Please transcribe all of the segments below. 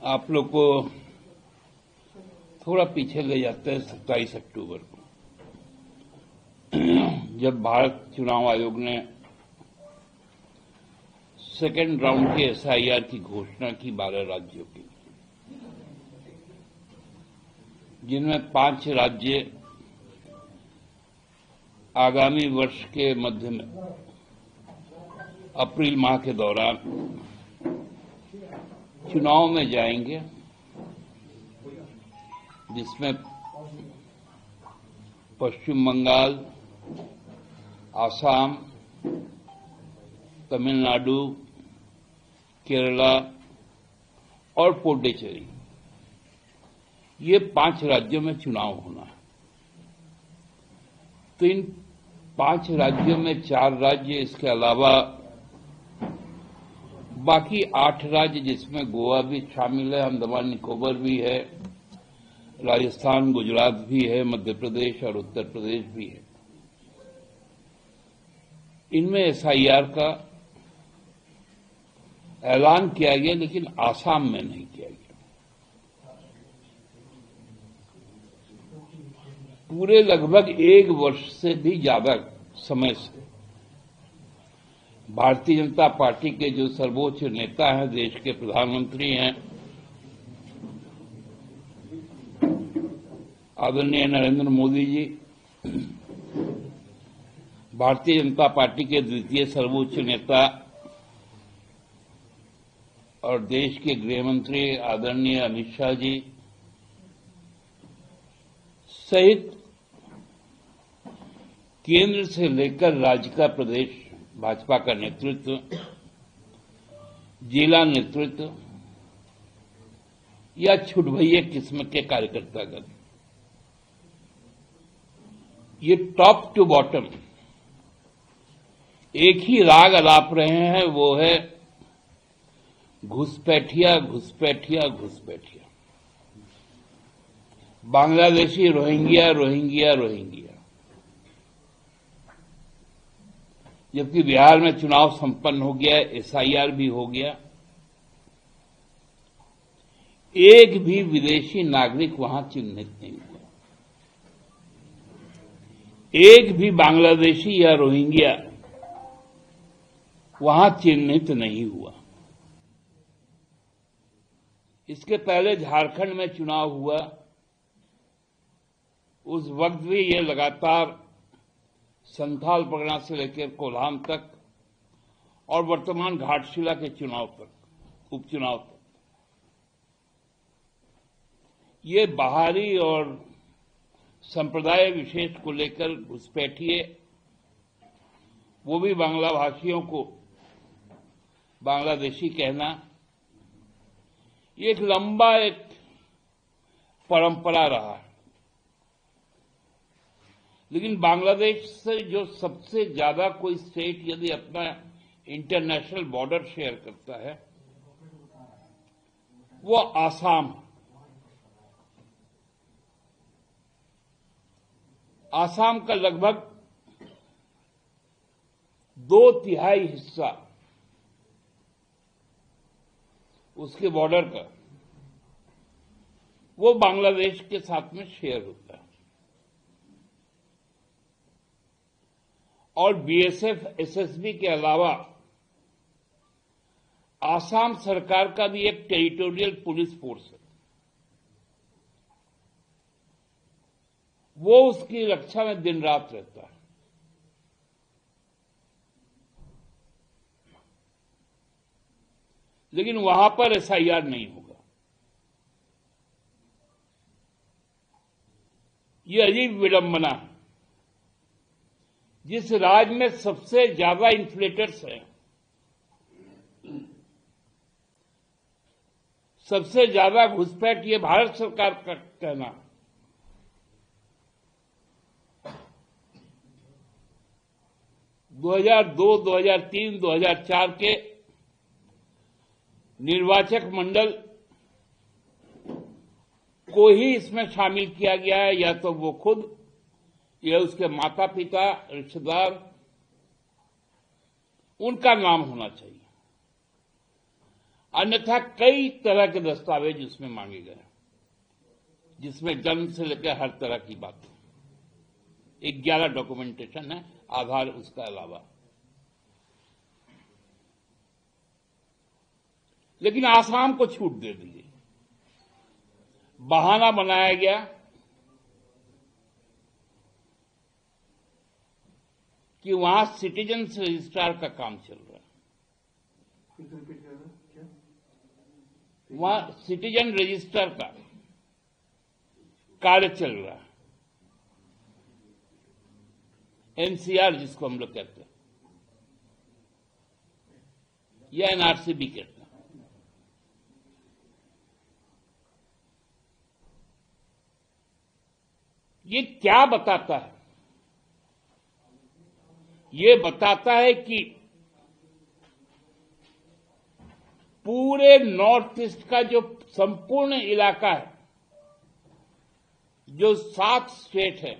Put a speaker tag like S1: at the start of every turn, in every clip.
S1: आप लोग को थोड़ा पीछे ले जाते हैं 27 अक्टूबर को, जब भारत चुनाव आयोग ने सेकेंड राउंड के एसआईआर की घोषणा की 12 राज्यों की, जिनमें 5 राज्य आगामी वर्ष के मध्य में अप्रैल माह के दौरान चुनाव में जाएंगे, जिसमें पश्चिम बंगाल, आसाम, तमिलनाडु, केरला और पुडुचेरी, ये 5 राज्यों में चुनाव होना है। तो इन 5 राज्यों में 4 राज्य, इसके अलावा बाकी 8 राज्य, जिसमें गोवा भी शामिल है, अंडमान निकोबार भी है, राजस्थान, गुजरात भी है, मध्य प्रदेश और उत्तर प्रदेश भी है। इनमें एसआईआर का ऐलान किया गया, लेकिन आसाम में नहीं किया गया। पूरे लगभग 1 वर्ष से भी ज्यादा समय से भारतीय जनता पार्टी के जो सर्वोच्च नेता हैं, देश के प्रधानमंत्री हैं, आदरणीय नरेंद्र मोदी जी, भारतीय जनता पार्टी के द्वितीय सर्वोच्च नेता और देश के गृह मंत्री आदरणीय अमित शाह जी सहित केंद्र से लेकर राज्य का प्रदेश भाजपा का नेतृत्व, जिला नेतृत्व या छुटभइये किस्म के कार्यकर्तागण, ये टॉप टू बॉटम एक ही राग अलाप रहे हैं, वो है घुसपैठिया घुसपैठिया घुसपैठिया, बांग्लादेशी रोहिंग्या रोहिंग्या रोहिंग्या। जबकि बिहार में चुनाव संपन्न हो गया, एसआईआर भी हो गया, एक भी विदेशी नागरिक वहां चिन्हित नहीं हुआ, एक भी बांग्लादेशी या रोहिंग्या वहां चिन्हित नहीं हुआ। इसके पहले झारखंड में चुनाव हुआ, उस वक्त भी ये लगातार संथाल परगना से लेकर कोल्हान तक और वर्तमान घाटशिला के चुनाव तक, उपचुनाव तक, ये बाहरी और संप्रदाय विशेष को लेकर घुसपैठिए, वो भी बांग्ला भाषियों को बांग्लादेशी कहना, ये एक लंबा परंपरा रहा है। लेकिन बांग्लादेश से जो सबसे ज्यादा कोई स्टेट यदि अपना इंटरनेशनल बॉर्डर शेयर करता है, वो आसाम है। आसाम का लगभग 2/3 हिस्सा उसके बॉर्डर का वो बांग्लादेश के साथ में शेयर होता है। और बीएसएफ, एसएसबी के अलावा आसाम सरकार का भी एक टेरिटोरियल पुलिस फोर्स है, वो उसकी रक्षा में दिन रात रहता है। लेकिन वहां पर एसआईआर नहीं होगा। ये अजीब विडंबना है। जिस राज्य में सबसे ज्यादा इन्फ्लेटर्स हैं, सबसे ज्यादा घुसपैठ, ये भारत सरकार का कहना। दो 2002, 2003, 2004 के निर्वाचक मंडल को ही इसमें शामिल किया गया है, या तो वो खुद या उसके माता पिता, रिश्तेदार, उनका नाम होना चाहिए। अन्यथा कई तरह के दस्तावेज उसमें मांगे गए, जिसमें जन्म से लेकर हर तरह की बात। 11 डॉक्यूमेंटेशन है, आधार उसका अलावा। लेकिन आसाम को छूट दे दी गई। बहाना बनाया गया कि वहां सिटीजन्स रजिस्ट्रार का काम चल रहा है, वहां सिटीजन रजिस्टर का कार्य चल रहा है, एनसीआर जिसको हम लोग कहते हैं, या एनआरसी भी कहते हैं। ये क्या बताता है? ये बताता है कि पूरे नॉर्थ ईस्ट का जो संपूर्ण इलाका है, जो 7 स्टेट है,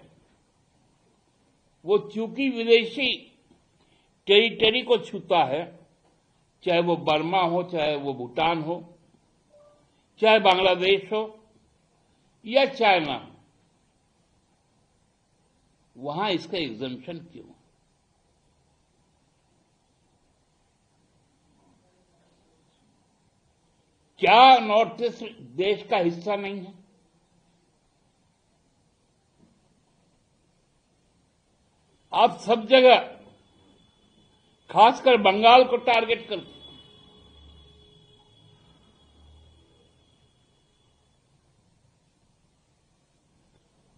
S1: वो चूंकि विदेशी टेरिटरी को छूता है, चाहे वो बर्मा हो, चाहे वो भूटान हो, चाहे बांग्लादेश हो या चाइना हो, वहां इसका एग्जम्पशन क्यों? क्या नॉर्थ ईस्ट देश का हिस्सा नहीं है? आप सब जगह, खासकर बंगाल को टारगेट करते,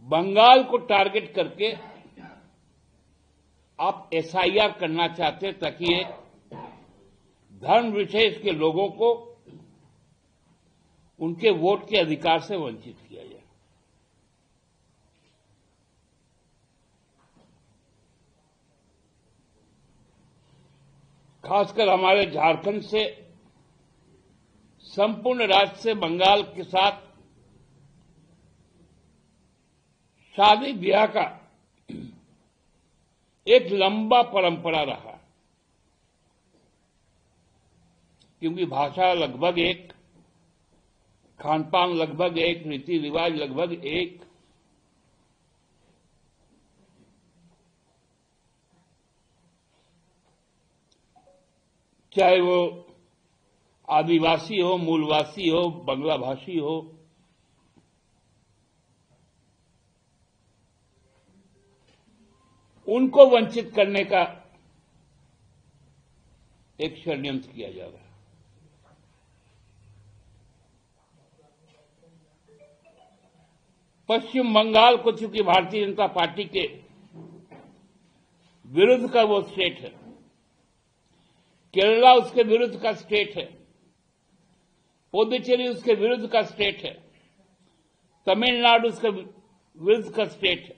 S1: बंगाल को टारगेट करके आप एसआईआर करना चाहते हैं ताकि एक धर्म विशेष के लोगों को उनके वोट के अधिकार से वंचित किया जाए। खासकर हमारे झारखंड से, संपूर्ण राज्य से बंगाल के साथ शादी ब्याह का एक लंबा परंपरा रहा, क्योंकि भाषा लगभग एक, खानपान लगभग एक, रीति रिवाज लगभग एक। चाहे वो आदिवासी हो, मूलवासी हो, बंगला भाषी हो, उनको वंचित करने का एक षड्यंत्र किया जा रहा है। पश्चिम बंगाल को चूंकि भारतीय जनता पार्टी के विरुद्ध का वो स्टेट है, केरला उसके विरुद्ध का स्टेट है, पुडुचेरी उसके विरुद्ध का स्टेट है, तमिलनाडु उसके विरुद्ध का स्टेट है।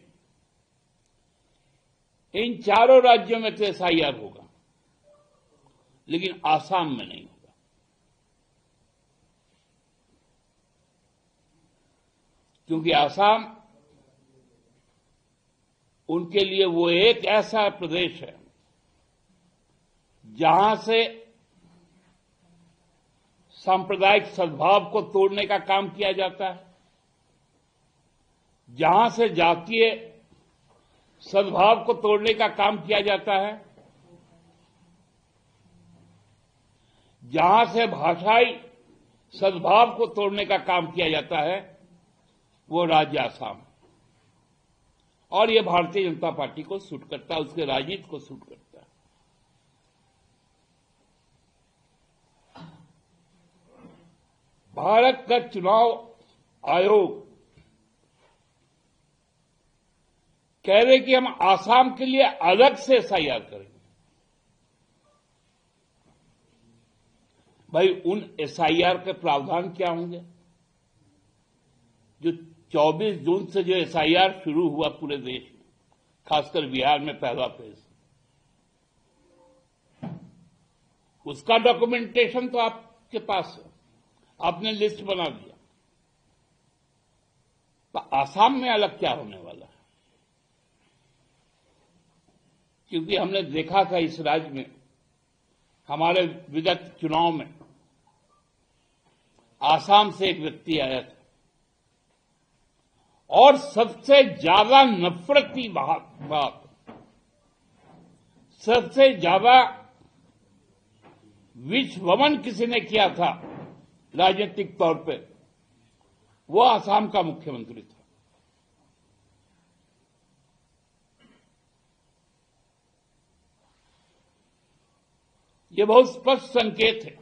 S1: इन चारों राज्यों में तो एसआईआर होगा, लेकिन आसाम में नहीं होगा, क्योंकि आसाम उनके लिए वो एक ऐसा प्रदेश है जहां से सांप्रदायिक सद्भाव को तोड़ने का काम किया जाता है, जहां से जातीय सद्भाव को तोड़ने का काम किया जाता है, जहां से भाषाई सद्भाव को तोड़ने का काम किया जाता है, वो राज्य आसाम। और ये भारतीय जनता पार्टी को सूट करता है, उसके राजनीति को सूट करता है। भारत का चुनाव आयोग कह रहे कि हम आसाम के लिए अलग से एसआईआर करेंगे। भाई, उन एसआईआर के प्रावधान क्या होंगे? जो 24 जून से जो एसआईआर शुरू हुआ पूरे देश में, खासकर बिहार में पहला फेज, उसका डॉक्यूमेंटेशन तो आपके पास है, आपने लिस्ट बना दिया। तो आसाम में अलग क्या होने वाला है? क्योंकि हमने देखा था इस राज्य में हमारे विगत चुनाव में आसाम से एक व्यक्ति आया था और सबसे ज्यादा नफरत की बात, सबसे ज्यादा विश्वमन किसी ने किया था राजनीतिक तौर पे, वो आसाम का मुख्यमंत्री था। ये बहुत स्पष्ट संकेत है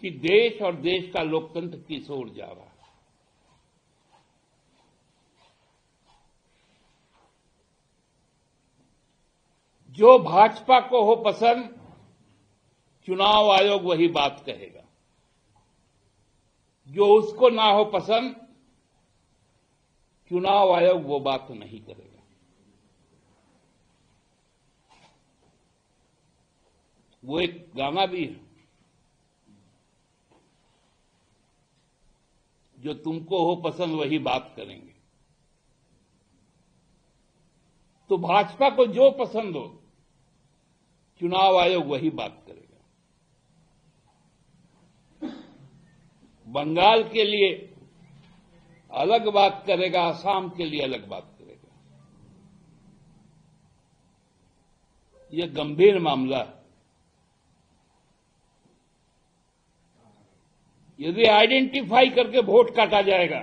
S1: कि देश और देश का लोकतंत्र किस ओर जा रहा है। जो भाजपा को हो पसंद, चुनाव आयोग वही बात कहेगा। जो उसको ना हो पसंद, चुनाव आयोग वो बात नहीं करेगा। वो एक गाना भी है, जो तुमको हो पसंद वही बात करेंगे। तो भाजपा को जो पसंद हो, चुनाव आयोग वही बात करेगा। बंगाल के लिए अलग बात करेगा, असम के लिए अलग बात करेगा। यह गंभीर मामला है। यदि आइडेंटिफाई करके वोट काटा जाएगा